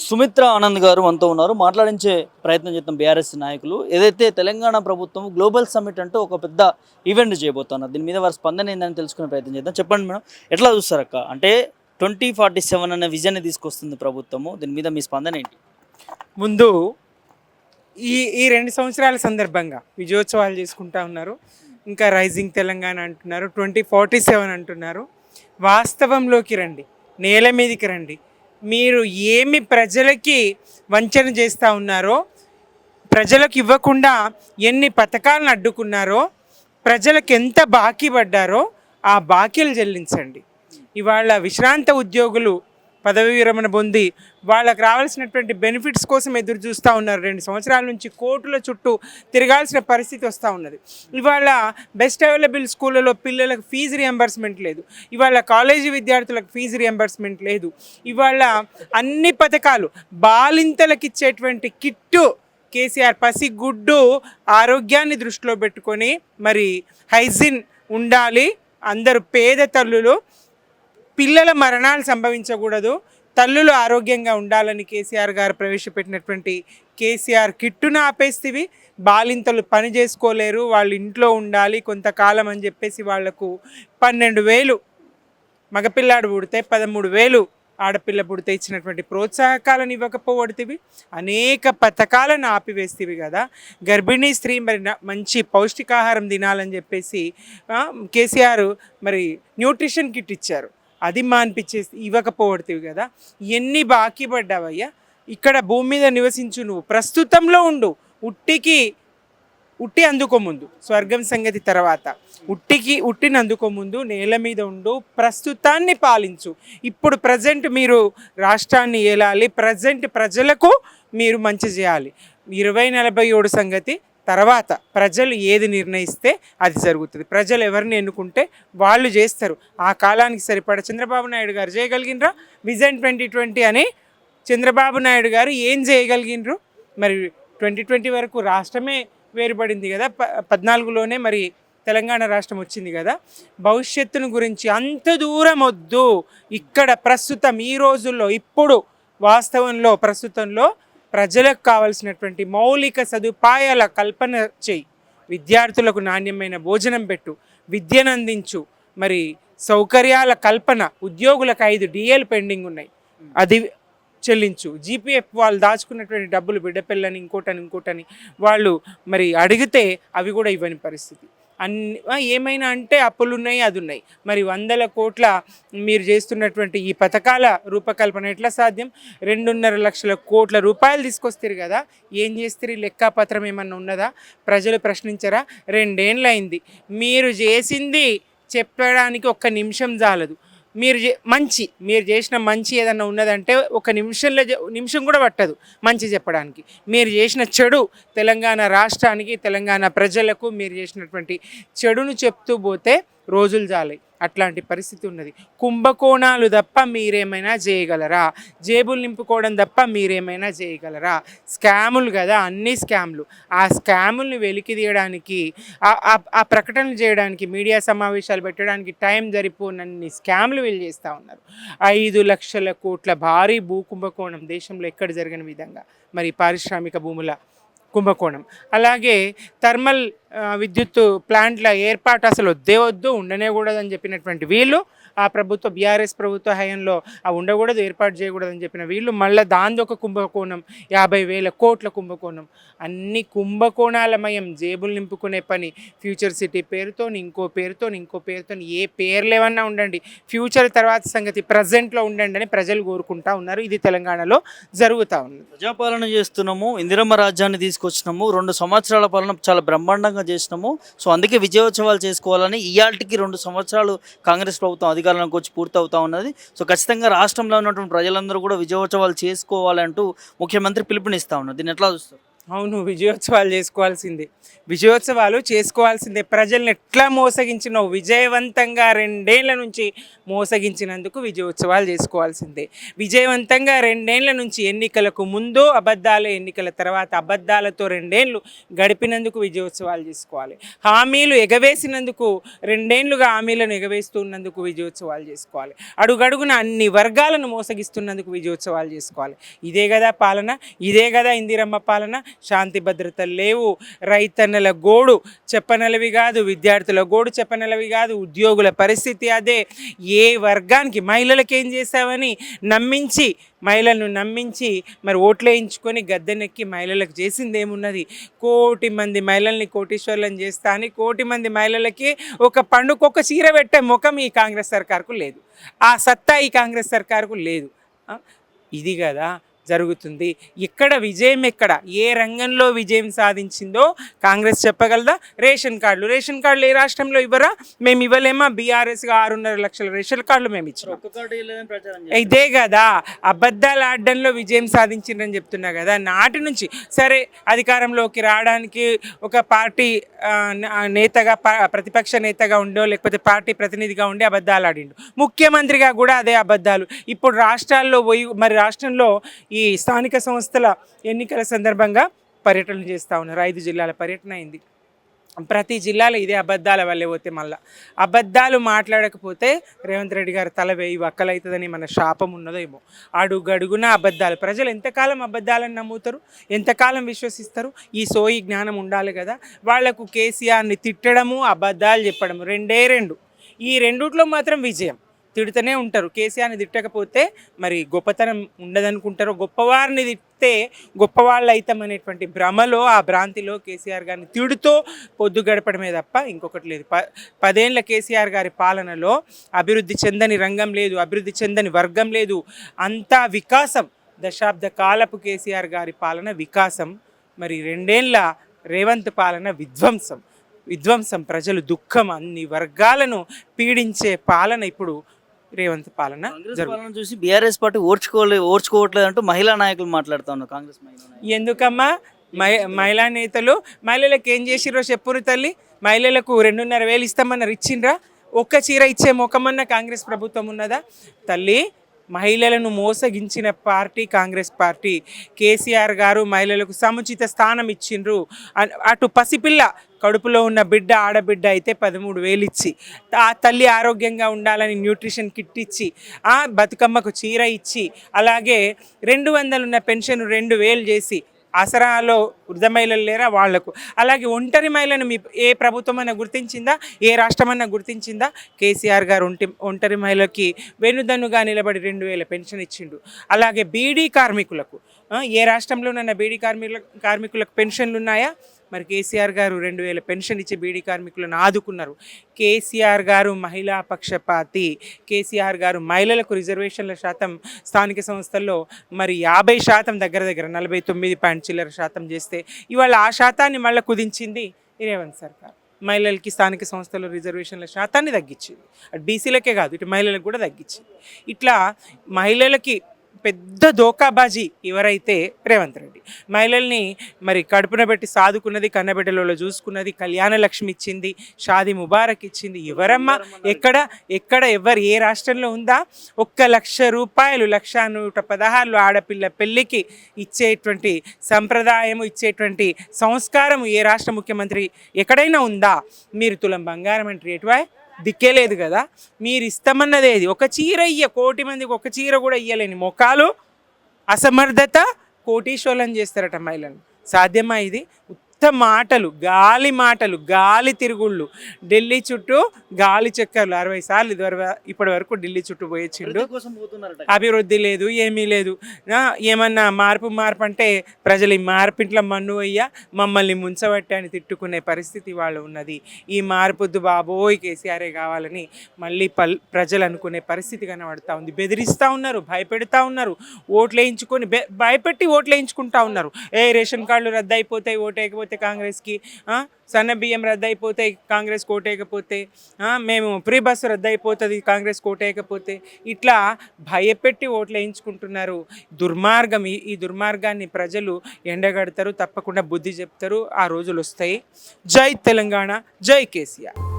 సుమిత్ర ఆనంద్ గారు మనతో ఉన్నారు. మాట్లాడించే ప్రయత్నం చేద్దాం బీఆర్ఎస్ నాయకులు. ఏదైతే తెలంగాణ ప్రభుత్వం గ్లోబల్ సమ్మిట్ అంటూ ఒక పెద్ద ఈవెంట్ చేయబోతున్నారు. దీని మీద వారి స్పందన ఏందని తెలుసుకునే ప్రయత్నం చేద్దాం. చెప్పండి మేడం, ఎట్లా చూస్తారక్క? అంటే 2047 అనే విజన్ని తీసుకొస్తుంది ప్రభుత్వము. దీని మీద మీ స్పందన ఏంటి? ముందు ఈ ఈ 2 సంవత్సరాల సందర్భంగా విజయోత్సవాలు చేసుకుంటా ఉన్నారు. ఇంకా రైజింగ్ తెలంగాణ అంటున్నారు, 2047 అంటున్నారు. వాస్తవంలోకి రండి, నేల మీదకి రండి. మీరు ఏమి ప్రజలకి వంచన చేస్తూ ఉన్నారో, ప్రజలకు ఇవ్వకుండా ఎన్ని పథకాలను అడ్డుకున్నారో, ప్రజలకు ఎంత బాకీ పడ్డారో ఆ బాకీలు చెల్లించండి. ఇవాళ విశ్రాంత ఉద్యోగులు పదవి విరమణ పొంది వాళ్ళకు రావాల్సినటువంటి బెనిఫిట్స్ కోసం ఎదురు చూస్తూ ఉన్నారు. 2 సంవత్సరాల నుంచి కోర్టుల చుట్టూ తిరగాల్సిన పరిస్థితి వస్తూ ఉన్నది. ఇవాళ బెస్ట్ అవైలబుల్ స్కూళ్ళలో పిల్లలకు ఫీజు రియంబర్స్మెంట్ లేదు. ఇవాళ కాలేజీ విద్యార్థులకు ఫీజు రియంబర్స్మెంట్ లేదు. ఇవాళ అన్ని పథకాలు బాలింతలకు ఇచ్చేటువంటి కిట్టు కేసీఆర్ పసిగుడ్డు ఆరోగ్యాన్ని దృష్టిలో పెట్టుకొని మరి హైజీన్ ఉండాలి. అందరూ పేద తల్లులు పిల్లల మరణాలు సంభవించకూడదు, తల్లులు ఆరోగ్యంగా ఉండాలని కేసీఆర్ గారు ప్రవేశపెట్టినటువంటి కేసీఆర్ కిట్టును ఆపేస్తేవి. బాలింతలు పని చేసుకోలేరు, వాళ్ళు ఇంట్లో ఉండాలి కొంతకాలం అని చెప్పేసి వాళ్లకు 12,000 మగపిల్లాడు పుడితే 13,000 ఆడపిల్ల పుడితే ఇచ్చినటువంటి ప్రోత్సాహకాలను ఇవ్వకపోవడితివి. అనేక పథకాలను ఆపివేస్తేవి కదా. గర్భిణీ స్త్రీ మరి మంచి పౌష్టికాహారం తినాలని చెప్పేసి కేసీఆర్ మరి న్యూట్రిషన్ కిట్ ఇచ్చారు, అది మాన్పించేసి ఇవ్వకపోవడుతుంది కదా. ఎన్ని బాకీ పడ్డావయ్యా? ఇక్కడ భూమి మీద నివసించు, నువ్వు ప్రస్తుతంలో ఉండు. ఉట్టి అందుకోముందు స్వర్గం సంగతి తర్వాత, ఉట్టిని అందుకోముందు నేల మీద ఉండు, ప్రస్తుతాన్ని పాలించు. ఇప్పుడు ప్రజెంట్ మీరు రాష్ట్రాన్ని ఏలాలి, ప్రజెంట్ ప్రజలకు మీరు మంచి చేయాలి. 2047 సంగతి తర్వాత ప్రజలు ఏది నిర్ణయిస్తే అది జరుగుతుంది. ప్రజలు ఎవరిని ఎన్నుకుంటే వాళ్ళు చేస్తారు. ఆ కాలానికి సరిపడ చంద్రబాబు నాయుడు గారు చేయగలిగినరా? విజన్ 2020 అని చంద్రబాబు నాయుడు గారు ఏం చేయగలిగినరు? మరి 2020 వరకు రాష్ట్రమే వేరుపడింది కదా, 14లోనే మరి తెలంగాణ రాష్ట్రం వచ్చింది కదా. భవిష్యత్తును గురించి అంత దూరం వద్దు. ఇక్కడ ప్రస్తుతం ఈ రోజుల్లో ఇప్పుడు వాస్తవంలో ప్రస్తుతంలో ప్రజలకు కావాల్సినటువంటి మౌలిక సదుపాయాల కల్పన చేయి. విద్యార్థులకు నాణ్యమైన భోజనం పెట్టు, విద్యను అందించు, మరి సౌకర్యాల కల్పన. ఉద్యోగులకు 5 డిఏలు పెండింగ్ ఉన్నాయి, అది చెల్లించు. జీపీఎఫ్ వాళ్ళు దాచుకున్నటువంటి డబ్బులు బిడ్డపిల్లని ఇంకోటని వాళ్ళు మరి అడిగితే అవి కూడా ఇవ్వని పరిస్థితి. ఏమైనా అంటే అప్పులు ఉన్నాయి, అది ఉన్నాయి. మరి 100 కోట్ల మీరు చేస్తున్నటువంటి ఈ పథకాల రూపకల్పన ఎట్లా సాధ్యం? 2.5 లక్షల కోట్ల రూపాయలు తీసుకొస్తారు కదా, ఏం చేస్తారు? లెక్కాపత్రం ఏమన్నా ఉన్నదా? ప్రజలు ప్రశ్నించరా? 2 ఏళ్ళు అయింది. మీరు చేసింది చెప్పడానికి 1 నిమిషం చాలదు. మీరు చేసిన మంచి ఏదన్నా ఉన్నదంటే 1 నిమిషం కూడా పట్టదు మంచి చెప్పడానికి. మీరు చేసిన చెడు తెలంగాణ రాష్ట్రానికి, తెలంగాణ ప్రజలకు మీరు చేసినటువంటి చెడును చెప్తూ పోతే రోజులు చాలాయి. అట్లాంటి పరిస్థితి ఉన్నది. కుంభకోణాలు తప్ప మీరేమైనా చేయగలరా? జేబులు నింపుకోవడం తప్ప మీరేమైనా చేయగలరా? స్కాములు కదా, అన్ని స్కాములు. ఆ స్కాముల్ని వెలికి తీయడానికి, ఆ ప్రకటనలు చేయడానికి, మీడియా సమావేశాలు పెట్టడానికి టైం సరిపోనన్ని స్కాములు వీళ్ళు చేస్తూ ఉన్నారు. 5 లక్షల కోట్ల భారీ భూ కుంభకోణం దేశంలో ఎక్కడ జరగని విధంగా మరి పారిశ్రామిక భూముల కుంభకోణం. అలాగే థర్మల్ విద్యుత్ ప్లాంట్ల ఏర్పాటు అసలు వద్దు, ఉండనే కూడదని చెప్పినటువంటి వీళ్ళు, ఆ ప్రభుత్వ బీఆర్ఎస్ ప్రభుత్వ హయాంలో ఉండకూడదు, ఏర్పాటు చేయకూడదని చెప్పిన వీళ్ళు మళ్ళీ దాంది ఒక కుంభకోణం, 50,000 కోట్ల కుంభకోణం. అన్ని కుంభకోణాలమయం, జేబులు నింపుకునే పని. ఫ్యూచర్ సిటీ పేరుతో ఇంకో పేరుతో ఏ పేర్లు ఏమన్నా ఉండండి, ఫ్యూచర్ తర్వాత సంగతి ప్రజెంట్లో ఉండండి అని ప్రజలు కోరుకుంటా ఉన్నారు. ఇది తెలంగాణలో జరుగుతూ ఉంది. ప్రజాపాలన చేస్తున్నాము, ఇందిరమ్మ రాజ్యాన్ని తీసుకొచ్చినాము, 2 సంవత్సరాల పాలన చాలా బ్రహ్మాండంగా చేసినాము. సో అందుకే విజయోత్సవాలు చేసుకోవాలని ఇయాల్టికి 2 సంవత్సరాలు కాంగ్రెస్ ప్రభుత్వం అధికారంలోకి వచ్చి పూర్తవుతా ఉన్నది. సో ఖచ్చితంగా రాష్ట్రంలో ఉన్నటువంటి ప్రజలందరూ కూడా విజయోత్సవాలు చేసుకోవాలంటూ ముఖ్యమంత్రి పిలుపునిస్తూ ఉన్నారు. దీన్ని ఎట్లా చూస్తారు? అవును, విజయోత్సవాలు చేసుకోవాల్సిందే. విజయోత్సవాలు చేసుకోవాల్సిందే. ప్రజల్ని ఎట్లా మోసగించినావు, విజయవంతంగా 2 ఏళ్ల నుంచి మోసగించినందుకు విజయోత్సవాలు చేసుకోవాల్సిందే. విజయవంతంగా 2 ఏళ్ల నుంచి ఎన్నికలకు ముందు అబద్ధాలు, ఎన్నికల తర్వాత అబద్ధాలతో 2 ఏళ్ళు గడిపినందుకు విజయోత్సవాలు చేసుకోవాలి. హామీలు ఎగవేసినందుకు 2 ఏళ్లుగా హామీలను ఎగవేస్తున్నందుకు విజయోత్సవాలు చేసుకోవాలి. అడుగడుగున అన్ని వర్గాలను మోసగిస్తున్నందుకు విజయోత్సవాలు చేసుకోవాలి. ఇదే కదా పాలన, ఇదే కదా ఇందిరమ్మ పాలన. శాంతి భద్రతలు లేవు, రైతన్నల గోడు చెప్పనలవి కాదు, విద్యార్థుల గోడు చెప్పనలవి కాదు, ఉద్యోగుల పరిస్థితి అదే. ఏ వర్గానికి, మహిళలకు ఏం చేసావని నమ్మించి, మహిళలను నమ్మించి మరి ఓట్లేయించుకొని గద్దెనెక్కి మహిళలకు చేసింది ఏమున్నది? 1,00,00,000 మంది మహిళల్ని కోటీశ్వర్లను చేస్తా అని 1,00,00,000 మంది మహిళలకి ఒక పండుకొక చీర పెట్టే ముఖం ఈ కాంగ్రెస్ సర్కార్కు లేదు. ఆ సత్తా ఈ కాంగ్రెస్ సర్కార్కు లేదు. ఇది కదా జరుగుతుంది. ఎక్కడ విజయం, ఎక్కడ ఏ రంగంలో విజయం సాధించిందో కాంగ్రెస్ చెప్పగలదా? రేషన్ కార్డులు ఏ రాష్ట్రంలో ఇవ్వరా? మేము ఇవ్వలేమా? బీఆర్ఎస్గా 6.5 లక్షల రేషన్ కార్డులు మేము ఇచ్చినాం. ఇదే కదా అబద్ధాలు ఆడడంలో విజయం సాధించిందని చెప్తున్నా కదా. నాటి నుంచి సరే అధికారంలోకి రావడానికి ఒక పార్టీ నేతగా, ప్రతిపక్ష నేతగా ఉండో లేకపోతే పార్టీ ప్రతినిధిగా ఉండి అబద్ధాలు ఆడిండు. ముఖ్యమంత్రిగా కూడా అదే అబద్ధాలు. ఇప్పుడు రాష్ట్రాల్లో పోయి మరి రాష్ట్రంలో ఈ స్థానిక సంస్థల ఎన్నికల సందర్భంగా పర్యటనలు చేస్తూ ఉన్నారు. 5 జిల్లాల పర్యటన అయింది. ప్రతి జిల్లాలో ఇదే అబద్ధాల వల్లే పోతే మళ్ళీ అబద్ధాలు మాట్లాడకపోతే రేవంత్ రెడ్డి గారు తల వేయి వక్కలవుతుందని మన శాపం ఉన్నదో ఏమో. అడుగడుగున అబద్ధాలు. ప్రజలు ఎంతకాలం అబద్ధాలను నమ్ముతారు, ఎంతకాలం విశ్వసిస్తారు? ఈ సోయి జ్ఞానం ఉండాలి కదా. వాళ్లకు కేసీఆర్ని తిట్టడము, అబద్ధాలు చెప్పడము 2 ఈ రెండిట్లో మాత్రం విజయం. తిడుతూనే ఉంటారు. కేసీఆర్ని తిట్టకపోతే మరి గొప్పతనం ఉండదనుకుంటారు. గొప్పవారిని తిడితే గొప్పవాళ్ళు అవుతామనేటువంటి భ్రమలో, ఆ భ్రాంతిలో కేసీఆర్ గారిని తిడుతూ పొద్దు గడపడమే తప్ప ఇంకొకటి లేదు. 10 ఏళ్ల కేసీఆర్ గారి పాలనలో అభివృద్ధి చెందని రంగం లేదు, అభివృద్ధి చెందని వర్గం లేదు. అంతా వికాసం. దశాబ్ద కాలపు కేసీఆర్ గారి పాలన వికాసం. మరి 2 ఏళ్ల రేవంత్ పాలన విధ్వంసం. ప్రజలు దుఃఖం. అన్ని వర్గాలను పీడించే పాలన ఇప్పుడు రేవంత్ పాలన చూసి బీఆర్ఎస్ పార్టీ ఓర్చుకోవట్లేదు అంటూ మహిళా నాయకులు మాట్లాడుతూ ఉన్నారు. కాంగ్రెస్ ఎందుకమ్మా మహిళా నేతలు మహిళలకు ఏం చేసిర్రో చెప్పురు తల్లి. మహిళలకు 2,500,000 ఇస్తామన్నారు, ఇచ్చిండ్రా? ఒక్క చీర ఇచ్చే ముఖమన్న కాంగ్రెస్ ప్రభుత్వం ఉన్నదా తల్లి? మహిళలను మోసగించిన పార్టీ కాంగ్రెస్ పార్టీ. కేసీఆర్ గారు మహిళలకు సముచిత స్థానం ఇచ్చిండ్రు. అటు పసిపిల్ల కడుపులో ఉన్న బిడ్డ, ఆడబిడ్డ అయితే 13,000 ఇచ్చి, ఆ తల్లి ఆరోగ్యంగా ఉండాలని న్యూట్రిషన్ కిట్ ఇచ్చి, ఆ బతుకమ్మకు చీర ఇచ్చి, అలాగే 200 ఉన్న పెన్షన్ 2,000 చేసి, ఆసరాలో వృద్ధ మహిళలు లేరా వాళ్లకు, అలాగే ఒంటరి మహిళను ఏ ప్రభుత్వం అన్నా గుర్తించిందా? ఏ రాష్ట్రం అన్నా గుర్తించిందా? కేసీఆర్ గారు ఒంటరి మహిళకి వెనుదన్నుగా నిలబడి 2,000 పెన్షన్ ఇచ్చిండు. అలాగే బీడీ కార్మికులకు ఏ రాష్ట్రంలోనన్నా బీడీ కార్మికులకు పెన్షన్లు ఉన్నాయా? మరి కేసీఆర్ గారు 2,000 పెన్షన్ ఇచ్చి బీడీ కార్మికులను ఆదుకున్నారు. కేసీఆర్ గారు మహిళా పక్షపాతి. కేసీఆర్ గారు మహిళలకు రిజర్వేషన్ల శాతం స్థానిక సంస్థల్లో మరి 50% దగ్గర 49% చేస్తే ఇవాళ ఆ శాతాన్ని మళ్ళీ కుదించింది రేవంత్ సర్కార్. మహిళలకి స్థానిక సంస్థల్లో రిజర్వేషన్ల శాతాన్ని తగ్గించింది. అటు బీసీలకే కాదు, ఇటు మహిళలకు కూడా తగ్గించింది. ఇట్లా మహిళలకి పెద్ద దోకాబాజీ ఎవరైతే రేవంత్ రెడ్డి. మహిళల్ని మరి కడుపున పెట్టి సాదుకున్నది, కన్నబిడ్డలలో చూసుకున్నది, కళ్యాణ లక్ష్మి ఇచ్చింది, షాదీ ముబారక్ ఇచ్చింది. ఎవరమ్మా? ఎక్కడ ఎవరు ఏ రాష్ట్రంలో ఉందా? 1,00,000 రూపాయలు 1,116 ఆడపిల్ల పెళ్ళికి ఇచ్చేటువంటి సంప్రదాయము, ఇచ్చేటువంటి సంస్కారము ఏ రాష్ట్ర ముఖ్యమంత్రి ఎక్కడైనా ఉందా? మీరు తులం బంగారం అంటే రేటువా దిక్కే లేదు కదా. మీరు ఇస్తామన్నది ఏది? ఒక చీర 1,00,00,000 మందికి ఒక చీర కూడా ఇయ్యలేని మొఖాలు, అసమర్థత, కోటీశ్వరులను చేస్తారట మహిళలు. సాధ్యమా ఇది? మాటలు, గాలి తిరుగుళ్ళు. ఢిల్లీ చుట్టూ గాలి చక్కర్లు 60 సార్లు ఇప్పటి వరకు ఢిల్లీ చుట్టూ పోయొచ్చిండు. అభివృద్ధి లేదు, ఏమీ లేదు. ఏమన్నా మార్పు అంటే ప్రజలు ఈ మార్పింట్ల మన్ను అయ్యా మమ్మల్ని ముంచబట్టి అని తిట్టుకునే పరిస్థితి వాళ్ళు ఉన్నది. ఈ మార్పుద్దు బాబోయ్ కేసీఆరే కావాలని మళ్ళీ ప్రజలు అనుకునే పరిస్థితి కనబడతా ఉంది. బెదిరిస్తూ ఉన్నారు, భయపెడతా ఉన్నారు, ఓట్లు వేయించుకొని భయపెట్టి ఓట్లు వేయించుకుంటా ఉన్నారు. రేషన్ కార్డులు రద్దు అయిపోతాయి, ఓటు వేయకపోతే అయిపోతే కాంగ్రెస్కి, సన్న బియ్యం రద్దు అయిపోతే కాంగ్రెస్ కోటేయకపోతే, మేము ఫ్రీ బస్సు రద్దు అయిపోతుంది కాంగ్రెస్ కోటేయకపోతే, ఇట్లా భయపెట్టి ఓట్లు వేయించుకుంటున్నారు. దుర్మార్గం. ఈ దుర్మార్గాన్ని ప్రజలు ఎండగడతారు, తప్పకుండా బుద్ధి చెప్తారు. ఆ రోజులు వస్తాయి. జై తెలంగాణ, జై కేసీఆర్.